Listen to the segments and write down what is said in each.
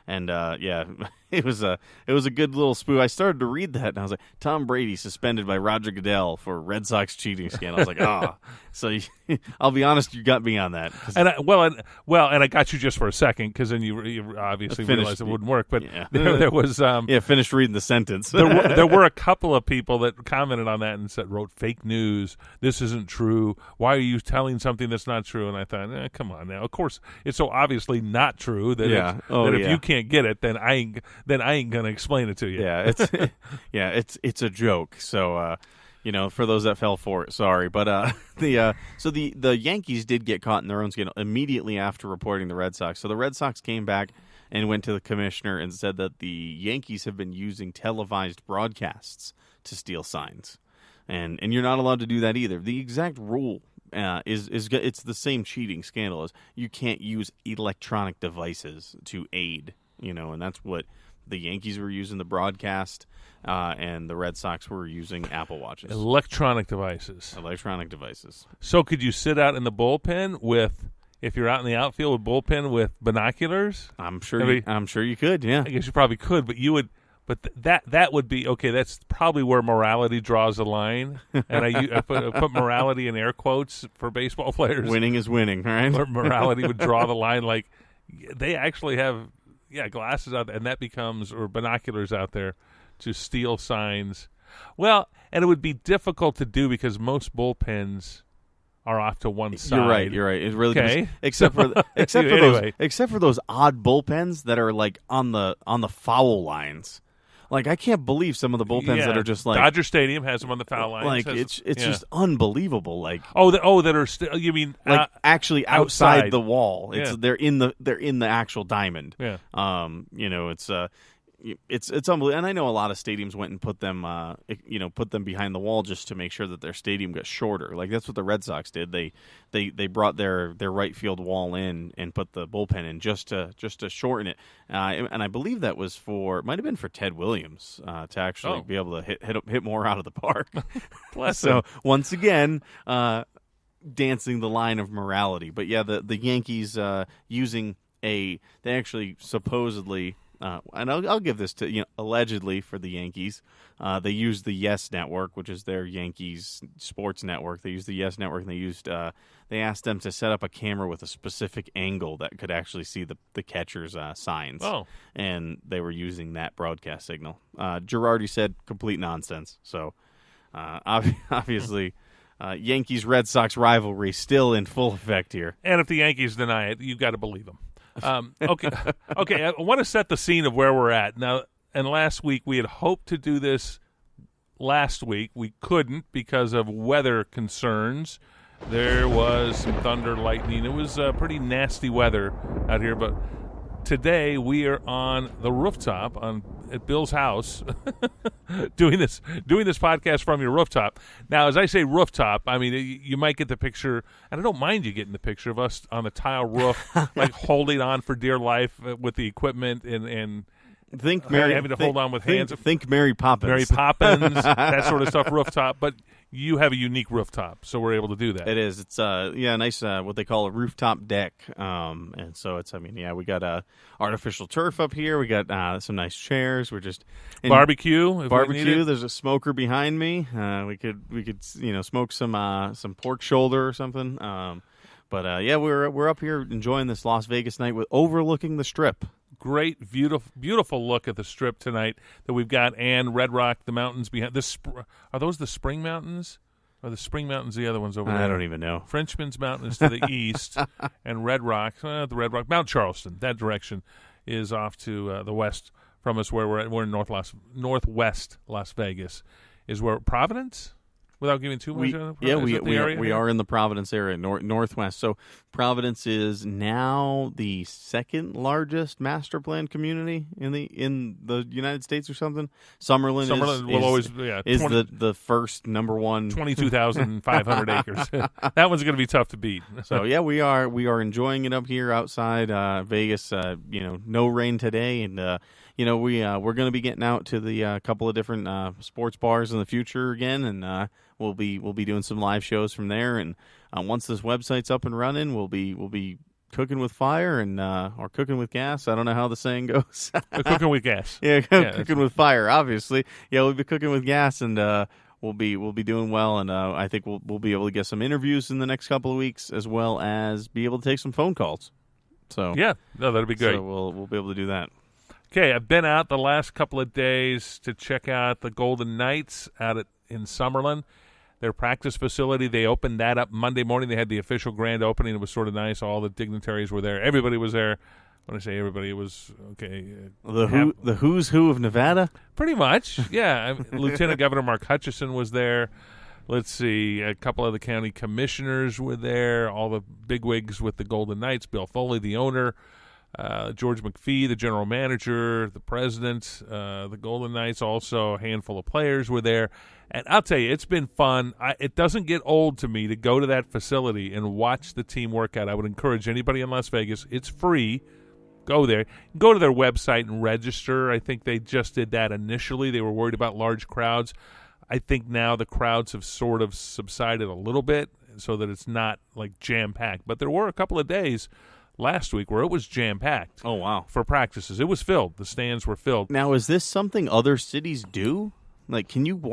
And yeah, it was a good little spoof. I started to read that, and I was like, Tom Brady suspended by Roger Goodell for Red Sox cheating scandal. I was like, ah. So I'll be honest, you got me on that. And I got you just for a second, because then you obviously realized it wouldn't work. But there was finished reading the sentence. there were a couple of people that commented on that and wrote fake news. This isn't true. Why are you telling something that's not true? And I thought, come on now. Of course, it's so obviously not true that if you can't get it, then I ain't gonna explain it to you. Yeah, it's a joke. So for those that fell for it, sorry. But the Yankees did get caught in their own scandal immediately after reporting the Red Sox. So the Red Sox came back and went to the commissioner and said that the Yankees have been using televised broadcasts to steal signs, and you're not allowed to do that either. The exact rule is it's the same cheating scandal as you can't use electronic devices to aid, and that's what the Yankees were using, the broadcast, and the Red Sox were using Apple Watches. Electronic devices. So could you sit out in the bullpen if you're out in the outfield with bullpen with binoculars? I'm sure you could, yeah. I guess you probably could, but you would. But that would be okay. That's probably where morality draws the line, and I put morality in air quotes for baseball players. Winning is winning, right? Where morality would draw the line, like they actually have glasses out there, and that becomes or binoculars out there to steal signs. Well, and it would be difficult to do because most bullpens are off to one side. You're right. It really does. Except for those odd bullpens that are like on the foul lines. Like, I can't believe some of the bullpens that are just like Dodger Stadium has them on the foul line. Like it's just unbelievable. Like that are still. You mean like actually outside the wall? Yeah. They're in the actual diamond. Yeah. It's unbelievable. And I know a lot of stadiums went and put them behind the wall just to make sure that their stadium got shorter. Like that's what the Red Sox did. They brought their right field wall in and put the bullpen in just to shorten it. And I believe that was might have been for Ted Williams to actually be able to hit more out of the park. So once again, dancing the line of morality. But yeah, the Yankees using they actually supposedly. And I'll give this to allegedly for the Yankees, they used the Yes Network, which is their Yankees sports network. They used the Yes Network, and they asked them to set up a camera with a specific angle that could actually see the catcher's signs. Oh, and they were using that broadcast signal. Girardi said complete nonsense. So obviously, Yankees Red Sox rivalry still in full effect here. And if the Yankees deny it, you've got to believe them. Okay. I want to set the scene of where we're at now. And last week we had hoped to do this. Last week we couldn't because of weather concerns. There was some thunder, lightning. It was pretty nasty weather out here. But today we are on the rooftop at Bill's house, doing this podcast from your rooftop. Now, as I say rooftop, I mean you might get the picture, and I don't mind you getting the picture of us on the tile roof, like holding on for dear life with the equipment and having to hold on with hands. Think Mary Poppins, that sort of stuff. Rooftop, but you have a unique rooftop, so we're able to do that. It is. It's nice what they call a rooftop deck. And so we got artificial turf up here. We got some nice chairs. We're just barbecue. There's a smoker behind me. We could smoke some pork shoulder or something. We're up here enjoying this Las Vegas night with overlooking the Strip. Great, beautiful look at the Strip tonight that we've got, and Red Rock, the mountains behind. Are those the Spring Mountains? Or the Spring Mountains the other ones over there? I don't even know. Frenchman's Mountain is to the east, and Red Rock, Mount Charleston, that direction is off to the west from us, where we're in northwest Las Vegas. Is where Providence? Without giving too much, we are in the Providence area, northwest. So Providence is now the second largest master plan community in the United States or something. Summerlin is the first number one. 22,500 acres. That one's going to be tough to beat. So yeah, we are enjoying it up here outside Vegas. No rain today, and we're going to be getting out to the couple of different sports bars in the future again, and we'll be doing some live shows from there. And once this website's up and running, we'll be cooking with fire and or cooking with gas. I don't know how the saying goes. Cooking with gas. Yeah, cooking with fire. Obviously, yeah, we'll be cooking with gas, and we'll be doing well. And I think we'll be able to get some interviews in the next couple of weeks, as well as be able to take some phone calls. So yeah, no, that'd be great. So we'll be able to do that. Okay, I've been out the last couple of days to check out the Golden Knights in Summerlin. Their practice facility, they opened that up Monday morning. They had the official grand opening. It was sort of nice. All the dignitaries were there. Everybody was there. When I say everybody, it was, okay. The who's who of Nevada? Pretty much, yeah. Lieutenant Governor Mark Hutchison was there. Let's see, a couple of the county commissioners were there. All the bigwigs with the Golden Knights. Bill Foley, the owner. George McPhee, the general manager, the president, the Golden Knights, also a handful of players were there. And I'll tell you, it's been fun. It doesn't get old to me to go to that facility and watch the team work out. I would encourage anybody in Las Vegas. It's free. Go there. Go to their website and register. I think they just did that initially. They were worried about large crowds. I think now the crowds have sort of subsided a little bit so that it's not like jam-packed. But there were a couple of days last week where it was jam-packed. Oh, wow. For practices. It was filled. The stands were filled. Now, is this something other cities do? Like, can you go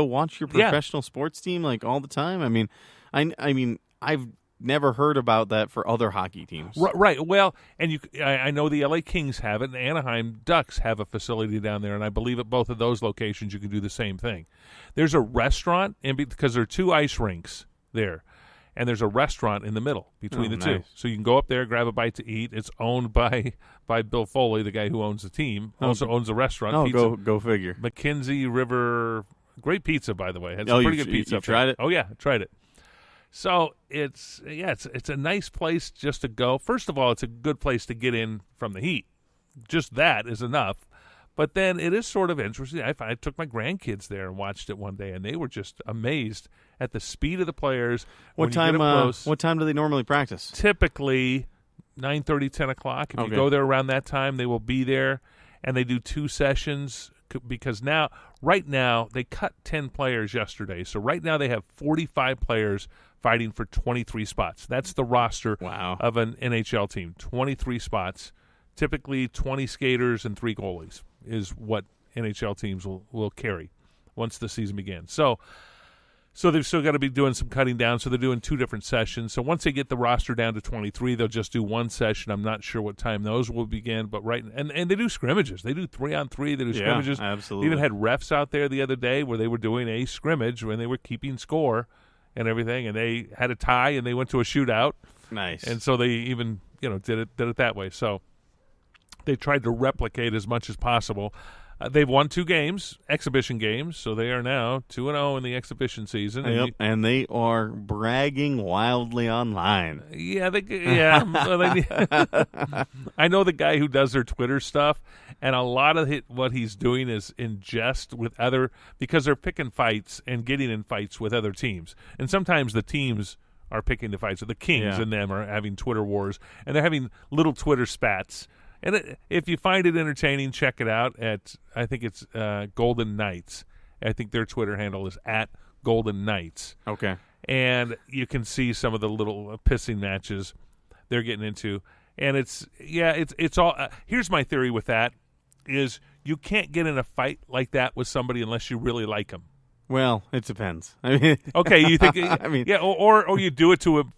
watch your professional sports team like all the time? I mean, I've never heard about that for other hockey teams. Right. Well, and I know the LA Kings have it, and Anaheim Ducks have a facility down there, and I believe at both of those locations you can do the same thing. There's a restaurant, because there are 2 ice rinks there. And there's a restaurant in the middle between the two. So you can go up there, grab a bite to eat. It's owned by Bill Foley, the guy who owns the team, also owns the restaurant. Oh, pizza. go figure. McKenzie River, great pizza, by the way. Had some pretty good pizza. You tried it? Oh, yeah, I tried it. So it's a nice place just to go. First of all, it's a good place to get in from the heat. Just that is enough. But then it is sort of interesting. I took my grandkids there and watched it one day, and they were just amazed at the speed of the players. What time do they normally practice? Typically 9:30, 10 o'clock. If you go there around that time, they will be there. And they do 2 sessions because right now, they cut 10 players yesterday. So right now they have 45 players fighting for 23 spots. That's the roster of an NHL team, 23 spots. Typically 20 skaters and 3 goalies is what NHL teams will carry once the season begins. So they've still got to be doing some cutting down, so they're doing 2 different sessions. So once they get the roster down to 23, they'll just do 1 session. I'm not sure what time those will begin, but and they do scrimmages. They do 3-on-3. They do scrimmages. Absolutely. They even had refs out there the other day where they were doing a scrimmage when they were keeping score and everything, and they had a tie and they went to a shootout. Nice. And so they even did it that way. So they tried to replicate as much as possible. They've won 2 games, exhibition games, so they are now 2-0 in the exhibition season. Yep, and they are bragging wildly online. Yeah. I know the guy who does their Twitter stuff, and a lot of what he's doing is in jest with because they're picking fights and getting in fights with other teams. And sometimes the teams are picking the fights. So the Kings and them are having Twitter wars, and they're having little Twitter spats. And if you find it entertaining, check it out I think it's Golden Knights. I think their Twitter handle is @Golden Knights. Okay. And you can see some of the little pissing matches they're getting into. And it's all here's my theory with that is you can't get in a fight like that with somebody unless you really like them. Well, it depends. I mean, okay, you think or you do it to him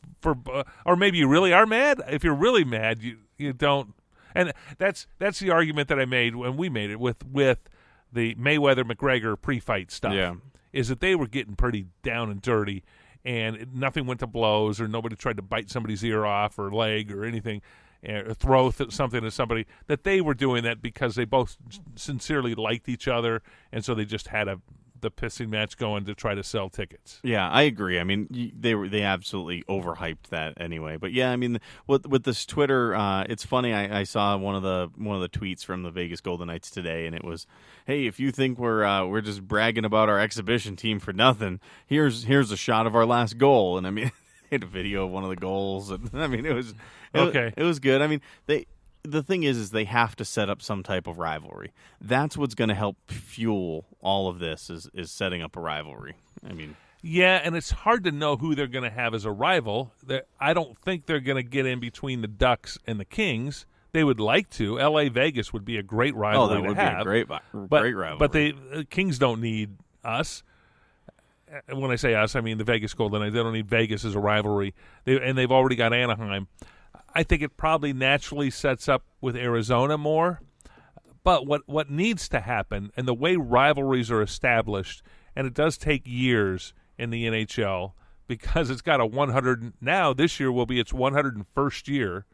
or maybe you really are mad. If you're really mad, you don't. And that's the argument that I made when we made it with the Mayweather-McGregor pre-fight stuff. Yeah. Is that they were getting pretty down and dirty, and nothing went to blows, or nobody tried to bite somebody's ear off or leg or anything, or throw something at somebody. That they were doing that because they both sincerely liked each other, and so they just had the pissing match going to try to sell tickets. Yeah, I agree. I mean, they absolutely overhyped that anyway. But yeah, I mean, with this Twitter, it's funny. I saw one of the tweets from the Vegas Golden Knights today, and it was, "Hey, if you think we're just bragging about our exhibition team for nothing, here's a shot of our last goal." And I mean, they had a video of one of the goals, and I mean, it was good. I mean, the thing is they have to set up some type of rivalry. That's what's going to help fuel all of this is setting up a rivalry. I mean, Yeah, and it's hard to know who they're going to have as a rival. I don't think they're going to get in between the Ducks and the Kings. They would like to. L.A. Vegas would be a great rivalry that would to have. be a great rivalry. But the Kings don't need us. When I say us, I mean the Vegas Golden Knights. They don't need Vegas as a rivalry. They've already got Anaheim. I think it probably naturally sets up with Arizona more. But what needs to happen, and the way rivalries are established, and it does take years in the NHL because it's got a 100 now. This year will be its 101st year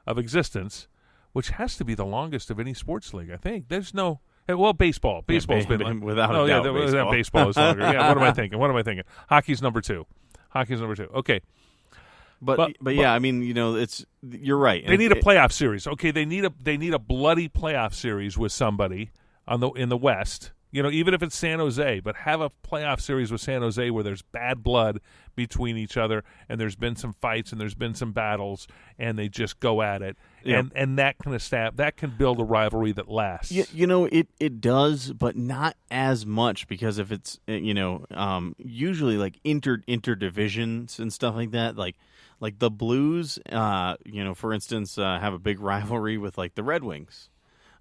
of existence, which has to be the longest of any sports league. I think there's no baseball. Baseball's been without a doubt. Baseball is longer. Yeah. What am I thinking? Hockey's number two. Okay. But yeah, I mean, you're right. They need a playoff series. Okay, they need a bloody playoff series with somebody in the West. Even if it's San Jose, but have a playoff series with San Jose where there's bad blood between each other, and there's been some fights and there's been some battles, and they just go at it, and that kind of that can build a rivalry that lasts. It does, but not as much because if it's usually like interdivisions and stuff like that, like the Blues, for instance, have a big rivalry with like the Red Wings,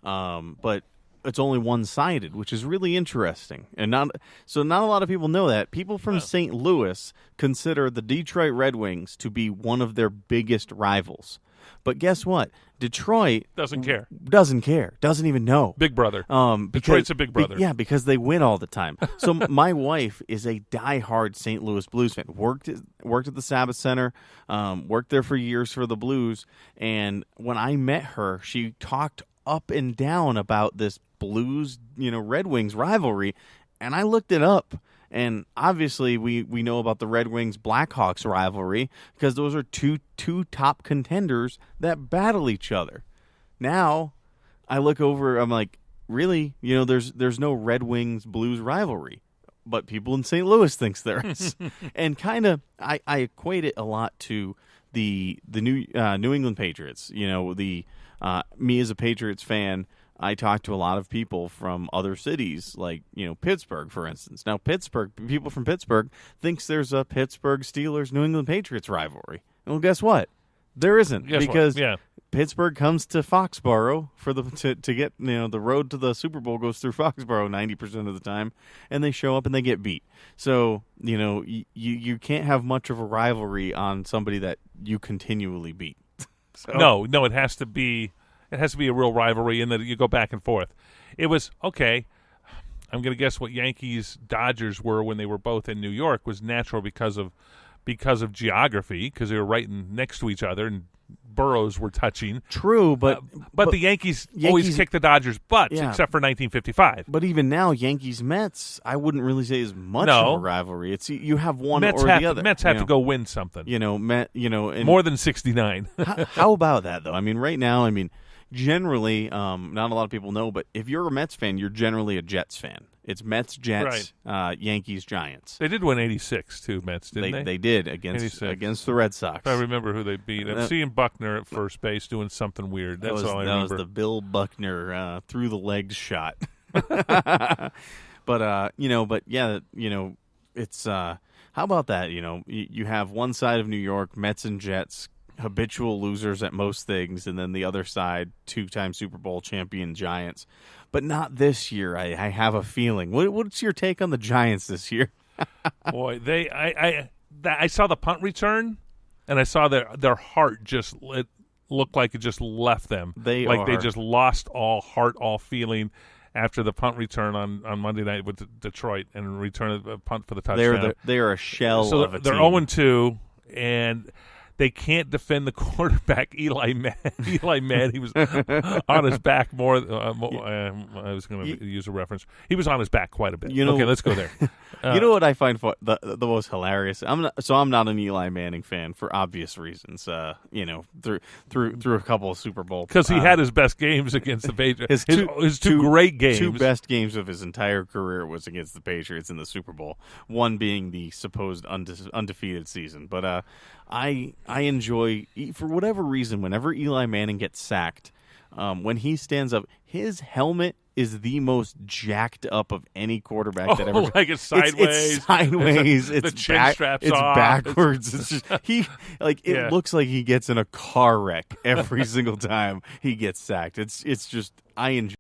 but it's only one-sided, which is really interesting. And not a lot of people know that. People from St. Louis consider the Detroit Red Wings to be one of their biggest rivals. But guess what? Detroit doesn't care. Doesn't even know. Big brother. Detroit's a big brother. Because they win all the time. So my wife is a diehard St. Louis Blues fan. Worked at the Sabbath Center, worked there for years for the Blues. And when I met her, she talked up and down about this Blues, Red Wings rivalry, and I looked it up, and obviously we know about the Red Wings Blackhawks rivalry because those are two top contenders that battle each other. Now I look over, I'm like, really? There's no Red Wings Blues rivalry, but people in St. Louis thinks there is, and kind of I equate it a lot to the New England Patriots. Me as a Patriots fan, I talk to a lot of people from other cities, like, Pittsburgh, for instance. Now, people from Pittsburgh thinks there's a Pittsburgh Steelers New England Patriots rivalry. Well, guess what? There isn't, because Pittsburgh comes to Foxborough to get, the road to the Super Bowl goes through Foxborough 90% of the time, and they show up and they get beat. So, you can't have much of a rivalry on somebody that you continually beat. So. No, it has to be a real rivalry in that you go back and forth. It was, okay, I'm going to guess what Yankees-Dodgers were when they were both in New York was natural because of geography, because they were right next to each other and boroughs were touching. True, but the Yankees always kicked the Dodgers' butts, except for 1955. But even now, Yankees-Mets, I wouldn't really say is much of a rivalry. It's you have one or the other. Mets have to go win something. And more than 69. How about that though? I mean, right now, generally, not a lot of people know, but if you're a Mets fan, you're generally a Jets fan. It's Mets, Jets, Yankees, Giants. They did win 86 too, Mets, didn't they? They did against the Red Sox. I remember who they beat. I'm seeing Buckner at first base doing something weird. That's all I remember. That was the Bill Buckner through the legs shot. But it's how about that? You have one side of New York, Mets and Jets, habitual losers at most things, and then the other side, two-time Super Bowl champion Giants. But not this year. I have a feeling. What's your take on the Giants this year? Boy, I saw the punt return, and I saw their heart just looked like it just left them. They just lost all heart, all feeling after the punt return on Monday night with Detroit and return a punt for the touchdown. They are a shell of a team. They're 0-2, and they can't defend the quarterback, Eli Mann. He was on his back more. I was going to use a reference. He was on his back quite a bit. Okay, let's go there. You know what I find the most hilarious? I'm not an Eli Manning fan for obvious reasons. Through a couple of Super Bowl because he had his best games against the Patriots. His two great games. Two best games of his entire career was against the Patriots in the Super Bowl. One being the supposed undefeated season, but I enjoy, for whatever reason, whenever Eli Manning gets sacked, when he stands up, his helmet is the most jacked up of any quarterback that ever. Like it's sideways. It's sideways. The chin straps it's off. backwards. It's just it looks like he gets in a car wreck every single time he gets sacked. It's just I enjoy